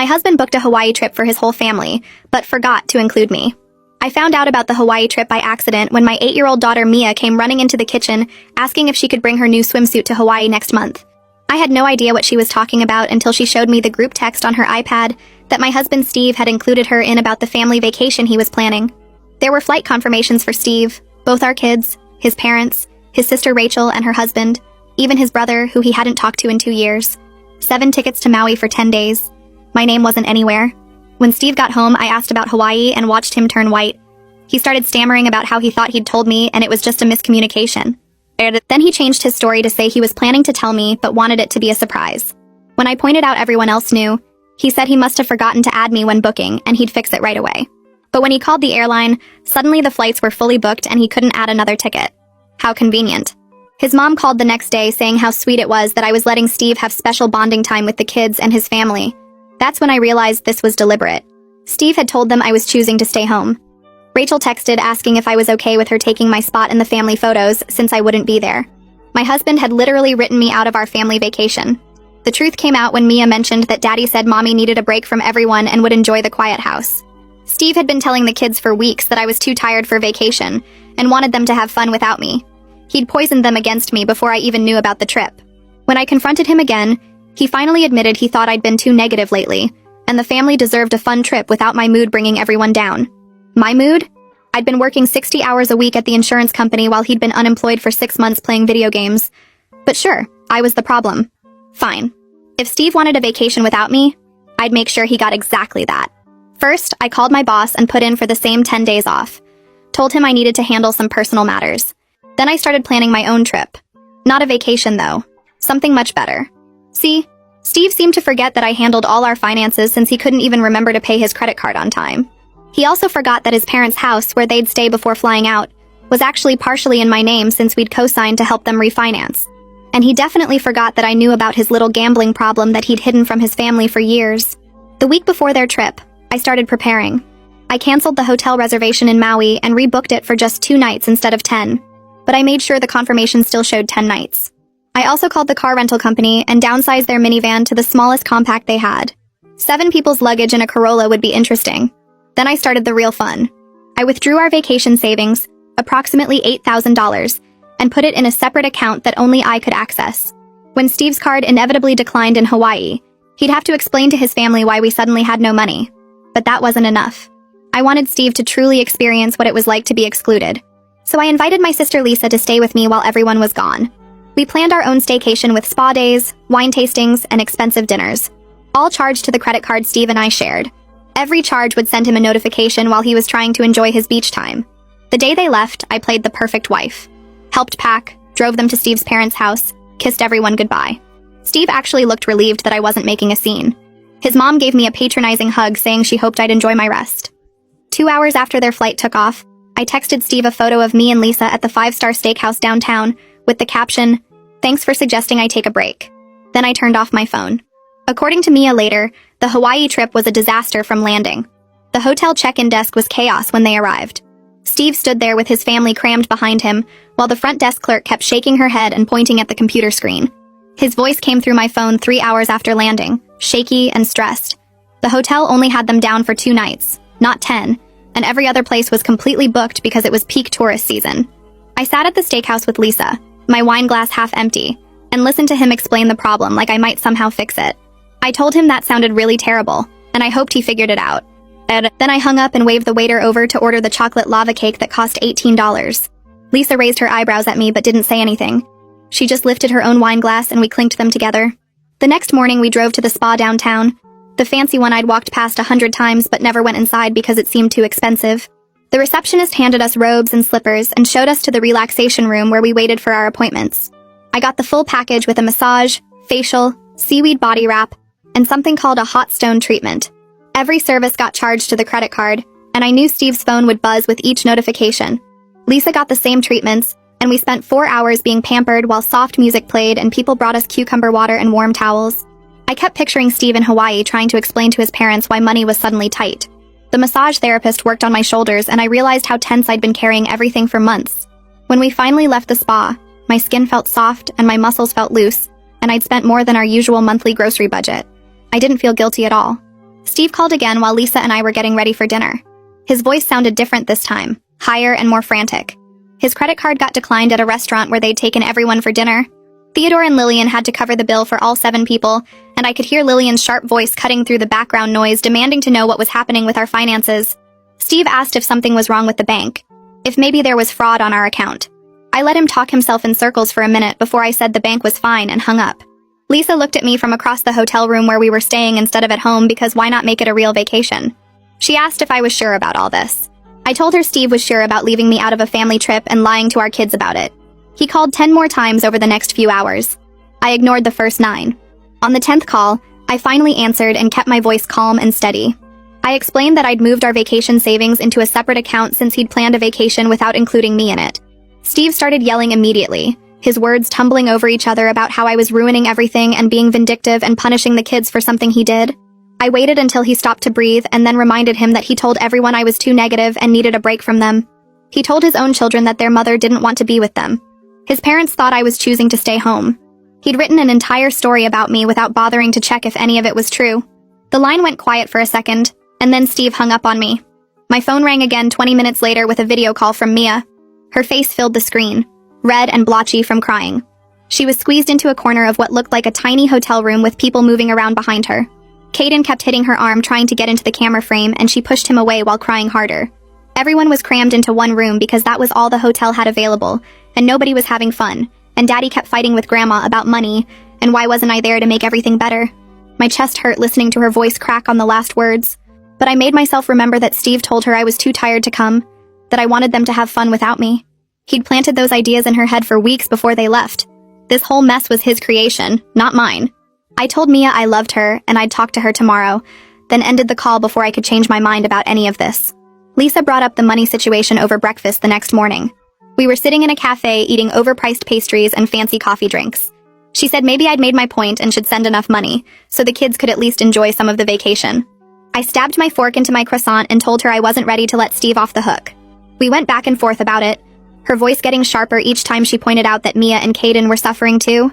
My husband booked a Hawaii trip for his whole family, but forgot to include me. I found out about the Hawaii trip by accident when my 8-year-old daughter Mia came running into the kitchen asking if she could bring her new swimsuit to Hawaii next month. I had no idea what she was talking about until she showed me the group text on her iPad that my husband Steve had included her in about the family vacation he was planning. There were flight confirmations for Steve, both our kids, his parents, his sister Rachel and her husband, even his brother who he hadn't talked to in 2 years. 7 tickets to Maui for 10 days. My name wasn't anywhere. When Steve got home, I asked about Hawaii and watched him turn white. He started stammering about how he thought he'd told me and it was just a miscommunication. Then he changed his story to say he was planning to tell me but wanted it to be a surprise. When I pointed out everyone else knew, he said he must have forgotten to add me when booking and he'd fix it right away. But when he called the airline, suddenly the flights were fully booked and he couldn't add another ticket. How convenient. His mom called the next day saying how sweet it was that I was letting Steve have special bonding time with the kids and his family. That's when I realized this was deliberate. Steve had told them I was choosing to stay home. Rachel texted asking if I was okay with her taking my spot in the family photos since I wouldn't be there. My husband had literally written me out of our family vacation. The truth came out when Mia mentioned that Daddy said Mommy needed a break from everyone and would enjoy the quiet house. Steve had been telling the kids for weeks that I was too tired for vacation and wanted them to have fun without me. He'd poisoned them against me before I even knew about the trip. When I confronted him again, he finally admitted he thought I'd been too negative lately, and the family deserved a fun trip without my mood bringing everyone down. My mood? I'd been working 60 hours a week at the insurance company while he'd been unemployed for 6 months playing video games. But sure, I was the problem. Fine. If Steve wanted a vacation without me, I'd make sure he got exactly that. First, I called my boss and put in for the same 10 days off. Told him I needed to handle some personal matters. Then I started planning my own trip. Not a vacation, though. Something much better. See, Steve seemed to forget that I handled all our finances since he couldn't even remember to pay his credit card on time. He also forgot that his parents' house, where they'd stay before flying out, was actually partially in my name since we'd co-signed to help them refinance. And he definitely forgot that I knew about his little gambling problem that he'd hidden from his family for years. The week before their trip, I started preparing. I canceled the hotel reservation in Maui and rebooked it for just 2 nights instead of 10. But I made sure the confirmation still showed 10 nights. I also called the car rental company and downsized their minivan to the smallest compact they had. 7 people's luggage in a Corolla would be interesting. Then I started the real fun. I withdrew our vacation savings, approximately $8,000, and put it in a separate account that only I could access. When Steve's card inevitably declined in Hawaii, he'd have to explain to his family why we suddenly had no money. But that wasn't enough. I wanted Steve to truly experience what it was like to be excluded. So I invited my sister Lisa to stay with me while everyone was gone. We planned our own staycation with spa days, wine tastings, and expensive dinners, all charged to the credit card Steve and I shared. Every charge would send him a notification while he was trying to enjoy his beach time. The day they left, I played the perfect wife. Helped pack, drove them to Steve's parents' house, kissed everyone goodbye. Steve actually looked relieved that I wasn't making a scene. His mom gave me a patronizing hug saying she hoped I'd enjoy my rest. 2 hours after their flight took off, I texted Steve a photo of me and Lisa at the 5-star steakhouse downtown with the caption, "Thanks for suggesting I take a break." Then I turned off my phone. According to Mia later, the Hawaii trip was a disaster from landing. The hotel check-in desk was chaos when they arrived. Steve stood there with his family crammed behind him, while the front desk clerk kept shaking her head and pointing at the computer screen. His voice came through my phone 3 hours after landing, shaky and stressed. The hotel only had them down for 2 nights, not 10, and every other place was completely booked because it was peak tourist season. I sat at the steakhouse with Lisa, my wine glass half empty, and listened to him explain the problem like I might somehow fix it. I told him that sounded really terrible, and I hoped he figured it out. Then I hung up and waved the waiter over to order the chocolate lava cake that cost $18. Lisa raised her eyebrows at me but didn't say anything. She just lifted her own wine glass and we clinked them together. The next morning we drove to the spa downtown, the fancy one I'd walked past 100 times but never went inside because it seemed too expensive. The receptionist handed us robes and slippers and showed us to the relaxation room where we waited for our appointments. I got the full package with a massage, facial, seaweed body wrap, and something called a hot stone treatment. Every service got charged to the credit card, and I knew Steve's phone would buzz with each notification. Lisa got the same treatments, and we spent 4 hours being pampered while soft music played and people brought us cucumber water and warm towels. I kept picturing Steve in Hawaii trying to explain to his parents why money was suddenly tight. The massage therapist worked on my shoulders, and I realized how tense I'd been carrying everything for months. When we finally left the spa, my skin felt soft and my muscles felt loose, and I'd spent more than our usual monthly grocery budget. I didn't feel guilty at all. Steve called again while Lisa and I were getting ready for dinner. His voice sounded different this time, higher and more frantic. His credit card got declined at a restaurant where they'd taken everyone for dinner. Theodore and Lillian had to cover the bill for all 7 people, and I could hear Lillian's sharp voice cutting through the background noise, demanding to know what was happening with our finances. Steve asked if something was wrong with the bank, if maybe there was fraud on our account. I let him talk himself in circles for a minute before I said the bank was fine and hung up. Lisa looked at me from across the hotel room where we were staying instead of at home, because why not make it a real vacation? She asked if I was sure about all this. I told her Steve was sure about leaving me out of a family trip and lying to our kids about it. He called 10 more times over the next few hours. I ignored the first 9. On the 10th call, I finally answered and kept my voice calm and steady. I explained that I'd moved our vacation savings into a separate account since he'd planned a vacation without including me in it. Steve started yelling immediately, his words tumbling over each other about how I was ruining everything and being vindictive and punishing the kids for something he did. I waited until he stopped to breathe and then reminded him that he told everyone I was too negative and needed a break from them. He told his own children that their mother didn't want to be with them. His parents thought I was choosing to stay home. He'd written an entire story about me without bothering to check if any of it was true. The line went quiet for a second, and then Steve hung up on me. My phone rang again 20 minutes later with a video call from Mia. Her face filled the screen, red and blotchy from crying. She was squeezed into a corner of what looked like a tiny hotel room with people moving around behind her. Caden kept hitting her arm trying to get into the camera frame, and she pushed him away while crying harder. Everyone was crammed into one room because that was all the hotel had available, and nobody was having fun, and Daddy kept fighting with Grandma about money, and why wasn't I there to make everything better? My chest hurt listening to her voice crack on the last words, but I made myself remember that Steve told her I was too tired to come, that I wanted them to have fun without me. He'd planted those ideas in her head for weeks before they left. This whole mess was his creation, not mine. I told Mia I loved her and I'd talk to her tomorrow, then ended the call before I could change my mind about any of this. Lisa brought up the money situation over breakfast the next morning. We were sitting in a cafe eating overpriced pastries and fancy coffee drinks. She said maybe I'd made my point and should send enough money, so the kids could at least enjoy some of the vacation. I stabbed my fork into my croissant and told her I wasn't ready to let Steve off the hook. We went back and forth about it, her voice getting sharper each time she pointed out that Mia and Caden were suffering too.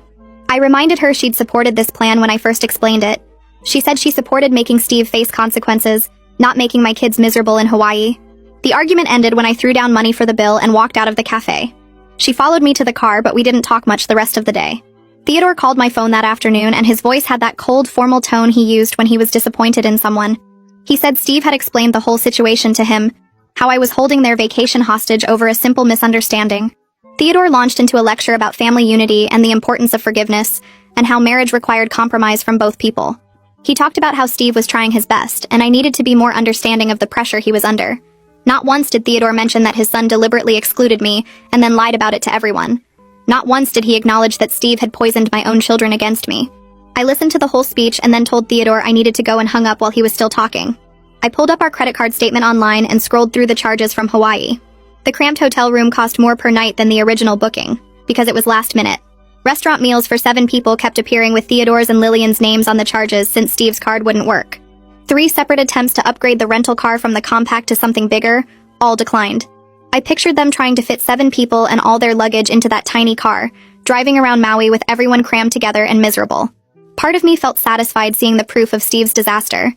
I reminded her she'd supported this plan when I first explained it. She said she supported making Steve face consequences, not making my kids miserable in Hawaii. The argument ended when I threw down money for the bill and walked out of the cafe. She followed me to the car, but we didn't talk much the rest of the day. Theodore called my phone that afternoon, and his voice had that cold, formal tone he used when he was disappointed in someone. He said Steve had explained the whole situation to him, how I was holding their vacation hostage over a simple misunderstanding. Theodore launched into a lecture about family unity and the importance of forgiveness, and how marriage required compromise from both people. He talked about how Steve was trying his best, and I needed to be more understanding of the pressure he was under. Not once did Theodore mention that his son deliberately excluded me and then lied about it to everyone. Not once did he acknowledge that Steve had poisoned my own children against me. I listened to the whole speech and then told Theodore I needed to go and hung up while he was still talking. I pulled up our credit card statement online and scrolled through the charges from Hawaii. The cramped hotel room cost more per night than the original booking, because it was last minute. Restaurant meals for 7 people kept appearing with Theodore's and Lillian's names on the charges since Steve's card wouldn't work. 3 separate attempts to upgrade the rental car from the compact to something bigger, all declined. I pictured them trying to fit 7 people and all their luggage into that tiny car, driving around Maui with everyone crammed together and miserable. Part of me felt satisfied seeing the proof of Steve's disaster.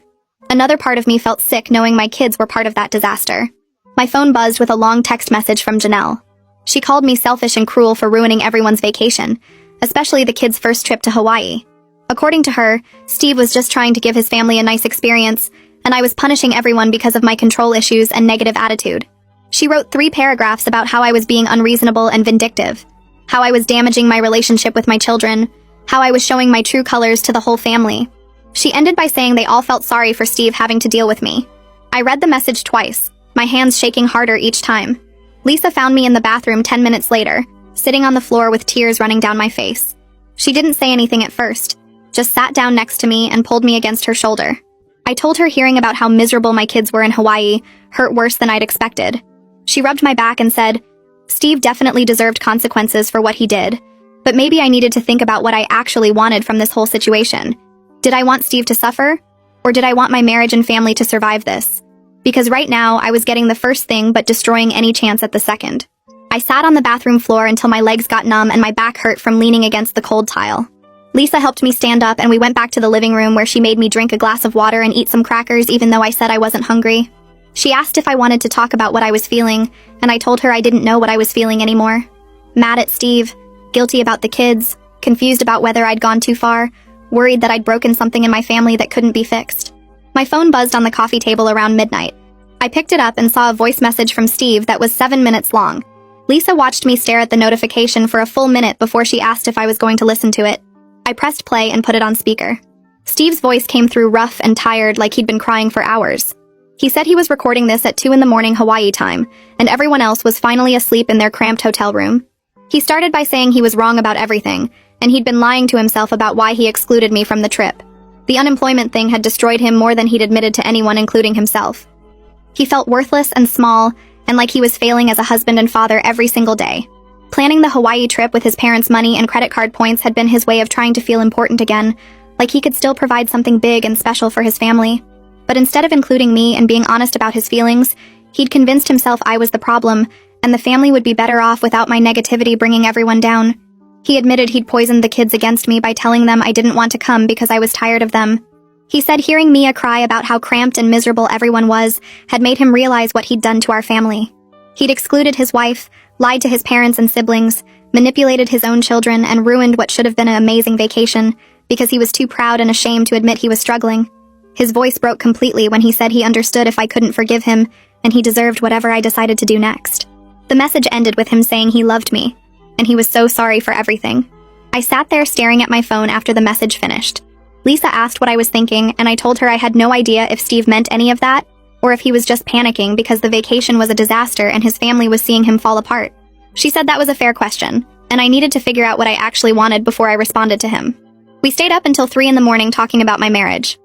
Another part of me felt sick knowing my kids were part of that disaster. My phone buzzed with a long text message from Janelle. She called me selfish and cruel for ruining everyone's vacation, especially the kids' first trip to Hawaii. According to her, Steve was just trying to give his family a nice experience, and I was punishing everyone because of my control issues and negative attitude. She wrote 3 paragraphs about how I was being unreasonable and vindictive, how I was damaging my relationship with my children, how I was showing my true colors to the whole family. She ended by saying they all felt sorry for Steve having to deal with me. I read the message twice, my hands shaking harder each time. Lisa found me in the bathroom 10 minutes later, sitting on the floor with tears running down my face. She didn't say anything at first, just sat down next to me and pulled me against her shoulder. I told her hearing about how miserable my kids were in Hawaii hurt worse than I'd expected. She rubbed my back and said, Steve definitely deserved consequences for what he did, but maybe I needed to think about what I actually wanted from this whole situation. Did I want Steve to suffer? Or did I want my marriage and family to survive this? Because right now, I was getting the first thing but destroying any chance at the second. I sat on the bathroom floor until my legs got numb and my back hurt from leaning against the cold tile. Lisa helped me stand up and we went back to the living room where she made me drink a glass of water and eat some crackers even though I said I wasn't hungry. She asked if I wanted to talk about what I was feeling, and I told her I didn't know what I was feeling anymore. Mad at Steve, guilty about the kids, confused about whether I'd gone too far, worried that I'd broken something in my family that couldn't be fixed. My phone buzzed on the coffee table around midnight. I picked it up and saw a voice message from Steve that was 7 minutes long. Lisa watched me stare at the notification for a full minute before she asked if I was going to listen to it. I pressed play and put it on speaker. Steve's voice came through rough and tired like he'd been crying for hours. He said he was recording this at 2 a.m. Hawaii time, and everyone else was finally asleep in their cramped hotel room. He started by saying he was wrong about everything, and he'd been lying to himself about why he excluded me from the trip. The unemployment thing had destroyed him more than he'd admitted to anyone, including himself. He felt worthless and small, and like he was failing as a husband and father every single day. Planning the Hawaii trip with his parents' money and credit card points had been his way of trying to feel important again, like he could still provide something big and special for his family. But instead of including me and being honest about his feelings, he'd convinced himself I was the problem, and the family would be better off without my negativity bringing everyone down. He admitted he'd poisoned the kids against me by telling them I didn't want to come because I was tired of them. He said hearing Mia cry about how cramped and miserable everyone was had made him realize what he'd done to our family. He'd excluded his wife, lied to his parents and siblings, manipulated his own children, and ruined what should have been an amazing vacation because he was too proud and ashamed to admit he was struggling. His voice broke completely when he said he understood if I couldn't forgive him, and he deserved whatever I decided to do next. The message ended with him saying he loved me, and he was so sorry for everything. I sat there staring at my phone after the message finished. Lisa asked what I was thinking, and I told her I had no idea if Steve meant any of that, or if he was just panicking because the vacation was a disaster and his family was seeing him fall apart. She said that was a fair question, and I needed to figure out what I actually wanted before I responded to him. We stayed up until 3 a.m. talking about my marriage.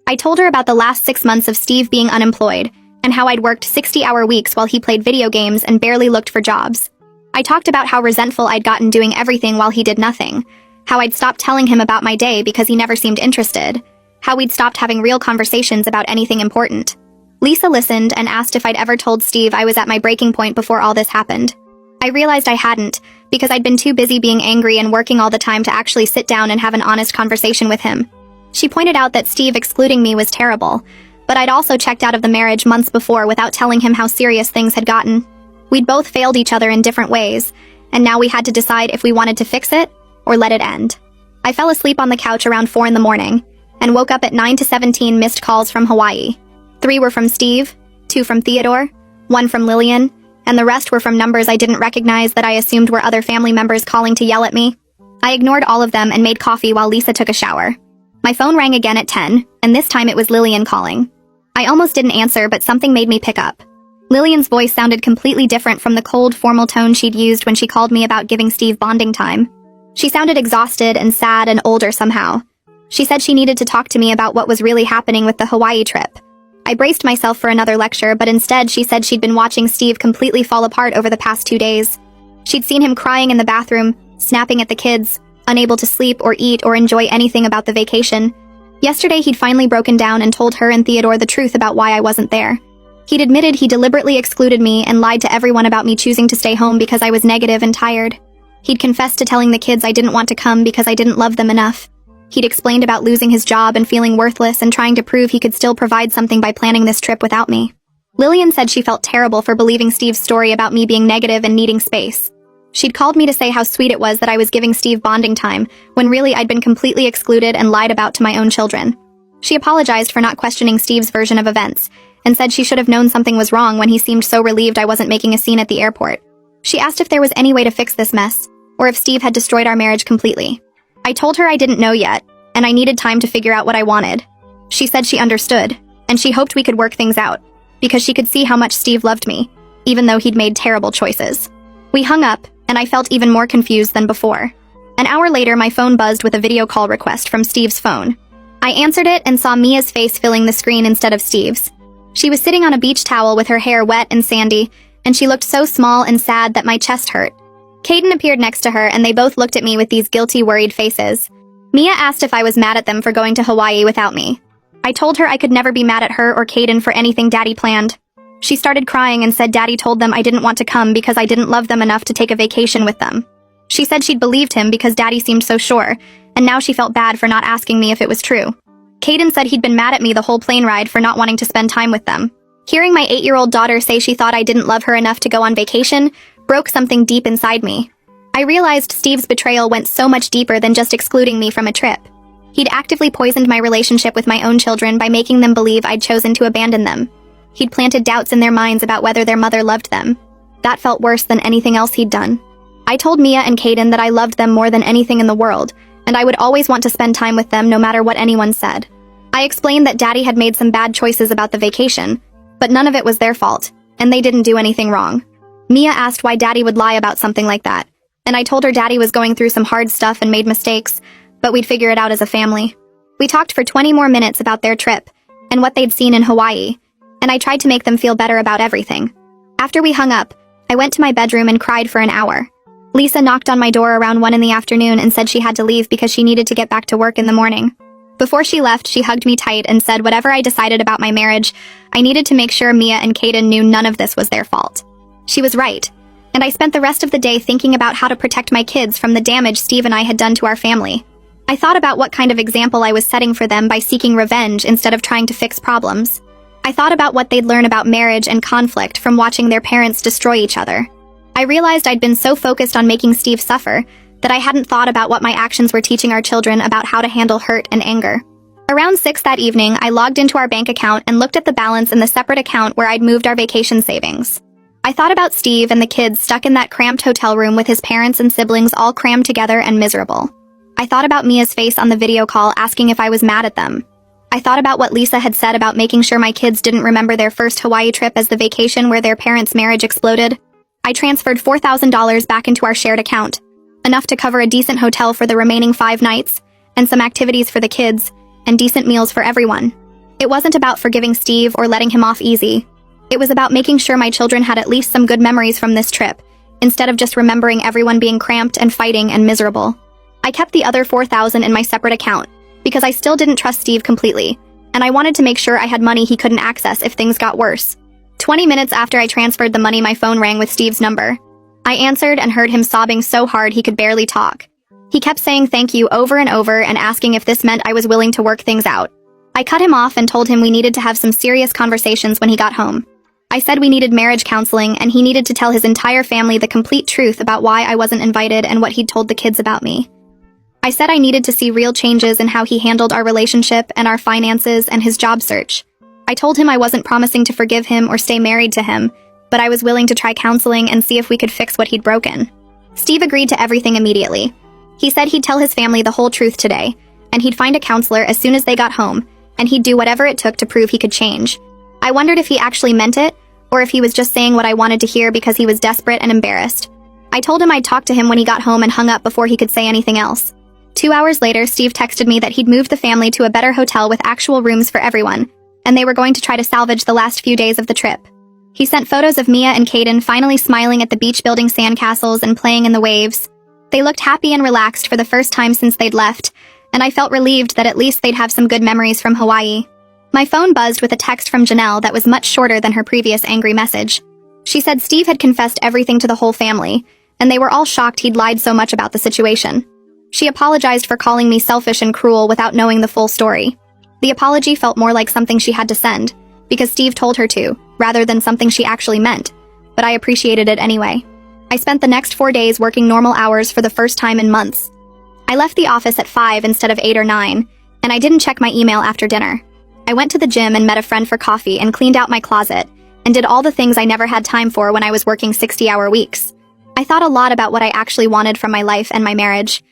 I told her about the last 6 months of Steve being unemployed, and how I'd worked 60-hour weeks while he played video games and barely looked for jobs. I talked about how resentful I'd gotten doing everything while he did nothing, how I'd stopped telling him about my day because he never seemed interested, how we'd stopped having real conversations about anything important. Lisa listened and asked if I'd ever told Steve I was at my breaking point before all this happened. I realized I hadn't, because I'd been too busy being angry and working all the time to actually sit down and have an honest conversation with him. She pointed out that Steve excluding me was terrible, but I'd also checked out of the marriage months before without telling him how serious things had gotten. We'd both failed each other in different ways, and now we had to decide if we wanted to fix it or let it end. I fell asleep on the couch around 4 a.m. and woke up at 9 to 17 missed calls from Hawaii. 3 were from Steve, 2 from Theodore, 1 from Lillian, and the rest were from numbers I didn't recognize that I assumed were other family members calling to yell at me. I ignored all of them and made coffee while Lisa took a shower. My phone rang again at 10, and this time it was Lillian calling. I almost didn't answer, but something made me pick up. Lillian's voice sounded completely different from the cold, formal tone she'd used when she called me about giving Steve bonding time. She sounded exhausted and sad and older somehow. She said she needed to talk to me about what was really happening with the Hawaii trip. I braced myself for another lecture, but instead she said she'd been watching Steve completely fall apart over the past 2 days. She'd seen him crying in the bathroom, snapping at the kids, unable to sleep or eat or enjoy anything about the vacation. Yesterday he'd finally broken down and told her and Theodore the truth about why I wasn't there. He'd admitted he deliberately excluded me and lied to everyone about me choosing to stay home because I was negative and tired. He'd confessed to telling the kids I didn't want to come because I didn't love them enough. He'd explained about losing his job and feeling worthless and trying to prove he could still provide something by planning this trip without me. Lillian said she felt terrible for believing Steve's story about me being negative and needing space. She'd called me to say how sweet it was that I was giving Steve bonding time, when really I'd been completely excluded and lied about to my own children. She apologized for not questioning Steve's version of events, and said she should have known something was wrong when he seemed so relieved I wasn't making a scene at the airport. She asked if there was any way to fix this mess, or if Steve had destroyed our marriage completely. I told her I didn't know yet, and I needed time to figure out what I wanted. She said she understood, and she hoped we could work things out, because she could see how much Steve loved me, even though he'd made terrible choices. We hung up, and I felt even more confused than before. An hour later, my phone buzzed with a video call request from Steve's phone. I answered it and saw Mia's face filling the screen instead of Steve's. She was sitting on a beach towel with her hair wet and sandy, and she looked so small and sad that my chest hurt. Caden appeared next to her, and they both looked at me with these guilty, worried faces. Mia asked if I was mad at them for going to Hawaii without me. I told her I could never be mad at her or Caden for anything Daddy planned. She started crying and said Daddy told them I didn't want to come because I didn't love them enough to take a vacation with them. She said she'd believed him because Daddy seemed so sure, and now she felt bad for not asking me if it was true. Caden said he'd been mad at me the whole plane ride for not wanting to spend time with them. Hearing my 8-year-old daughter say she thought I didn't love her enough to go on vacation broke something deep inside me. I realized Steve's betrayal went so much deeper than just excluding me from a trip. He'd actively poisoned my relationship with my own children by making them believe I'd chosen to abandon them. He'd planted doubts in their minds about whether their mother loved them. That felt worse than anything else he'd done. I told Mia and Caden that I loved them more than anything in the world, and I would always want to spend time with them no matter what anyone said. I explained that Daddy had made some bad choices about the vacation, but none of it was their fault, and they didn't do anything wrong. Mia asked why Daddy would lie about something like that, and I told her Daddy was going through some hard stuff and made mistakes, but we'd figure it out as a family. We talked for 20 more minutes about their trip and what they'd seen in Hawaii, and I tried to make them feel better about everything. After we hung up, I went to my bedroom and cried for an hour. Lisa knocked on my door around 1 in the afternoon and said she had to leave because she needed to get back to work in the morning. Before she left, she hugged me tight and said whatever I decided about my marriage, I needed to make sure Mia and Caden knew none of this was their fault. She was right, and I spent the rest of the day thinking about how to protect my kids from the damage Steve and I had done to our family. I thought about what kind of example I was setting for them by seeking revenge instead of trying to fix problems. I thought about what they'd learn about marriage and conflict from watching their parents destroy each other. I realized I'd been so focused on making Steve suffer that I hadn't thought about what my actions were teaching our children about how to handle hurt and anger. Around 6 that evening, I logged into our bank account and looked at the balance in the separate account where I'd moved our vacation savings. I thought about Steve and the kids stuck in that cramped hotel room with his parents and siblings all crammed together and miserable. I thought about Mia's face on the video call asking if I was mad at them. I thought about what Lisa had said about making sure my kids didn't remember their first Hawaii trip as the vacation where their parents' marriage exploded. I transferred $4,000 back into our shared account, enough to cover a decent hotel for the remaining 5 nights, and some activities for the kids, and decent meals for everyone. It wasn't about forgiving Steve or letting him off easy. It was about making sure my children had at least some good memories from this trip, instead of just remembering everyone being cramped and fighting and miserable. I kept the other $4,000 in my separate account, because I still didn't trust Steve completely, and I wanted to make sure I had money he couldn't access if things got worse. 20 minutes after I transferred the money, my phone rang with Steve's number. I answered and heard him sobbing so hard he could barely talk. He kept saying thank you over and over and asking if this meant I was willing to work things out. I cut him off and told him we needed to have some serious conversations when he got home. I said we needed marriage counseling and he needed to tell his entire family the complete truth about why I wasn't invited and what he'd told the kids about me. I said I needed to see real changes in how he handled our relationship and our finances and his job search. I told him I wasn't promising to forgive him or stay married to him, but I was willing to try counseling and see if we could fix what he'd broken. Steve agreed to everything immediately. He said he'd tell his family the whole truth today, and he'd find a counselor as soon as they got home, and he'd do whatever it took to prove he could change. I wondered if he actually meant it, or if he was just saying what I wanted to hear because he was desperate and embarrassed. I told him I'd talk to him when he got home and hung up before he could say anything else. 2 hours later, Steve texted me that he'd moved the family to a better hotel with actual rooms for everyone, and they were going to try to salvage the last few days of the trip. He sent photos of Mia and Caden finally smiling at the beach building sandcastles and playing in the waves. They looked happy and relaxed for the first time since they'd left, and I felt relieved that at least they'd have some good memories from Hawaii. My phone buzzed with a text from Janelle that was much shorter than her previous angry message. She said Steve had confessed everything to the whole family, and they were all shocked he'd lied so much about the situation. She apologized for calling me selfish and cruel without knowing the full story. The apology felt more like something she had to send, because Steve told her to, rather than something she actually meant, but I appreciated it anyway. I spent the next 4 days working normal hours for the first time in months. I left the office at 5 instead of 8 or 9, and I didn't check my email after dinner. I went to the gym and met a friend for coffee and cleaned out my closet, and did all the things I never had time for when I was working 60-hour weeks. I thought a lot about what I actually wanted from my life and my marriage.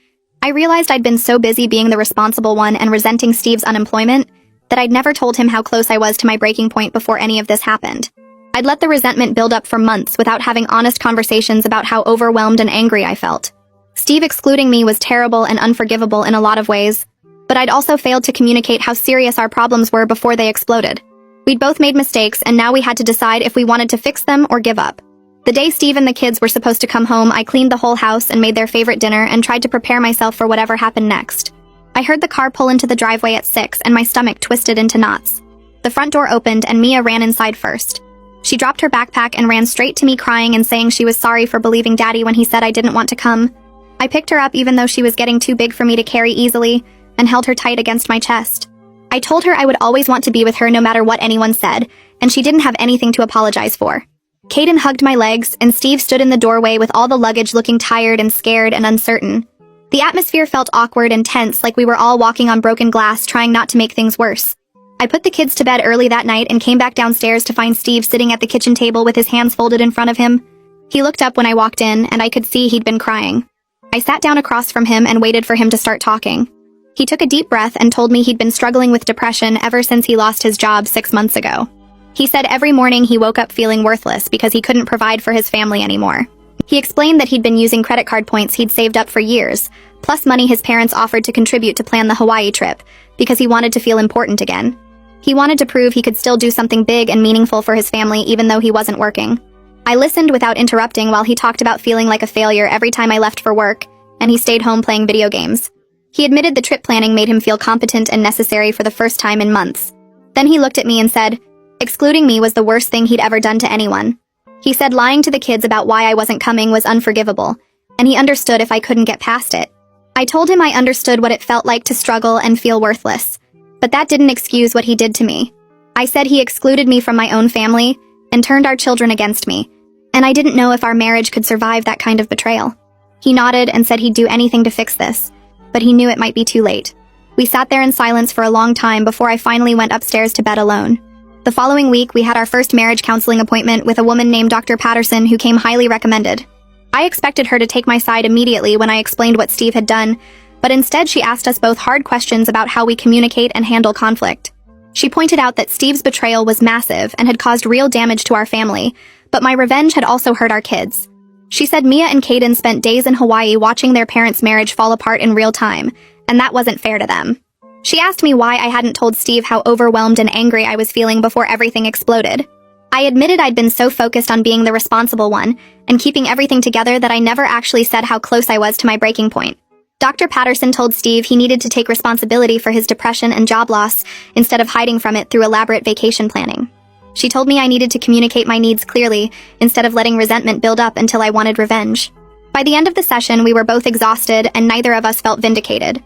I realized I'd been so busy being the responsible one and resenting Steve's unemployment that I'd never told him how close I was to my breaking point before any of this happened. I'd let the resentment build up for months without having honest conversations about how overwhelmed and angry I felt. Steve excluding me was terrible and unforgivable in a lot of ways, but I'd also failed to communicate how serious our problems were before they exploded. We'd both made mistakes, and now we had to decide if we wanted to fix them or give up. The day Steve and the kids were supposed to come home, I cleaned the whole house and made their favorite dinner and tried to prepare myself for whatever happened next. I heard the car pull into the driveway at 6 and my stomach twisted into knots. The front door opened and Mia ran inside first. She dropped her backpack and ran straight to me crying and saying she was sorry for believing Daddy when he said I didn't want to come. I picked her up even though she was getting too big for me to carry easily and held her tight against my chest. I told her I would always want to be with her no matter what anyone said, and she didn't have anything to apologize for. Caden hugged my legs, and Steve stood in the doorway with all the luggage looking tired and scared and uncertain. The atmosphere felt awkward and tense, like we were all walking on broken glass, trying not to make things worse. I put the kids to bed early that night and came back downstairs to find Steve sitting at the kitchen table with his hands folded in front of him. He looked up when I walked in, and I could see he'd been crying. I sat down across from him and waited for him to start talking. He took a deep breath and told me he'd been struggling with depression ever since he lost his job 6 months ago. He said every morning he woke up feeling worthless because he couldn't provide for his family anymore. He explained that he'd been using credit card points he'd saved up for years, plus money his parents offered to contribute to plan the Hawaii trip, because he wanted to feel important again. He wanted to prove he could still do something big and meaningful for his family even though he wasn't working. I listened without interrupting while he talked about feeling like a failure every time I left for work, and he stayed home playing video games. He admitted the trip planning made him feel competent and necessary for the first time in months. Then he looked at me and said, excluding me was the worst thing he'd ever done to anyone. He said lying to the kids about why I wasn't coming was unforgivable, and he understood if I couldn't get past it. I told him I understood what it felt like to struggle and feel worthless, but that didn't excuse what he did to me. I said he excluded me from my own family and turned our children against me, and I didn't know if our marriage could survive that kind of betrayal. He nodded and said he'd do anything to fix this, but he knew it might be too late. We sat there in silence for a long time before I finally went upstairs to bed alone. The following week, we had our first marriage counseling appointment with a woman named Dr. Patterson who came highly recommended. I expected her to take my side immediately when I explained what Steve had done, but instead she asked us both hard questions about how we communicate and handle conflict. She pointed out that Steve's betrayal was massive and had caused real damage to our family, but my revenge had also hurt our kids. She said Mia and Caden spent days in Hawaii watching their parents' marriage fall apart in real time, and that wasn't fair to them. She asked me why I hadn't told Steve how overwhelmed and angry I was feeling before everything exploded. I admitted I'd been so focused on being the responsible one and keeping everything together that I never actually said how close I was to my breaking point. Dr. Patterson told Steve he needed to take responsibility for his depression and job loss instead of hiding from it through elaborate vacation planning. She told me I needed to communicate my needs clearly instead of letting resentment build up until I wanted revenge. By the end of the session, we were both exhausted and neither of us felt vindicated.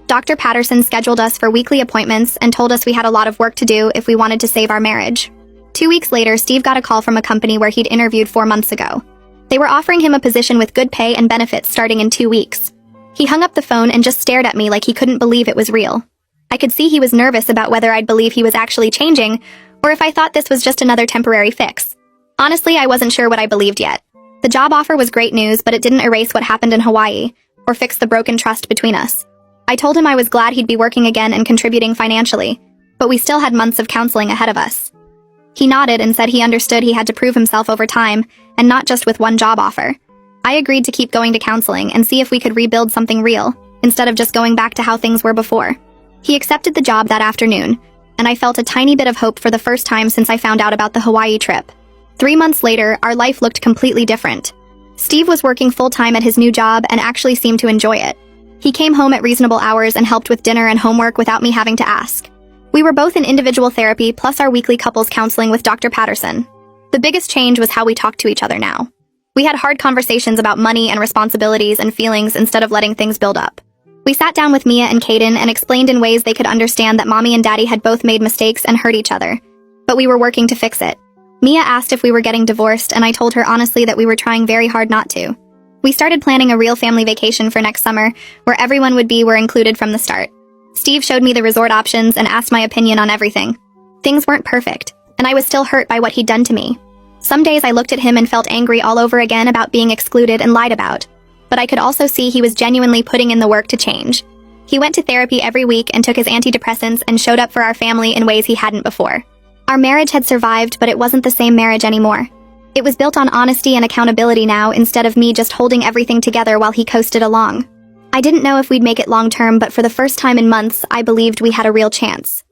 Dr. Patterson scheduled us for weekly appointments and told us we had a lot of work to do if we wanted to save our marriage. 2 weeks later, Steve got a call from a company where he'd interviewed 4 months ago. They were offering him a position with good pay and benefits starting in 2 weeks. He hung up the phone and just stared at me like he couldn't believe it was real. I could see he was nervous about whether I'd believe he was actually changing, or if I thought this was just another temporary fix. Honestly, I wasn't sure what I believed yet. The job offer was great news, but it didn't erase what happened in Hawaii, or fix the broken trust between us. I told him I was glad he'd be working again and contributing financially, but we still had months of counseling ahead of us. He nodded and said he understood he had to prove himself over time, and not just with one job offer. I agreed to keep going to counseling and see if we could rebuild something real, instead of just going back to how things were before. He accepted the job that afternoon, and I felt a tiny bit of hope for the first time since I found out about the Hawaii trip. 3 months later, our life looked completely different. Steve was working full-time at his new job and actually seemed to enjoy it. He came home at reasonable hours and helped with dinner and homework without me having to ask. We were both in individual therapy plus our weekly couples counseling with Dr. Patterson. The biggest change was how we talked to each other now. We had hard conversations about money and responsibilities and feelings instead of letting things build up. We sat down with Mia and Caden and explained in ways they could understand that Mommy and Daddy had both made mistakes and hurt each other, but we were working to fix it. Mia asked if we were getting divorced, and I told her honestly that we were trying very hard not to. We started planning a real family vacation for next summer, where everyone were included from the start. Steve showed me the resort options and asked my opinion on everything. Things weren't perfect, and I was still hurt by what he'd done to me. Some days I looked at him and felt angry all over again about being excluded and lied about, but I could also see he was genuinely putting in the work to change. He went to therapy every week and took his antidepressants and showed up for our family in ways he hadn't before. Our marriage had survived, but it wasn't the same marriage anymore. It was built on honesty and accountability now instead of me just holding everything together while he coasted along. I didn't know if we'd make it long term, but for the first time in months, I believed we had a real chance.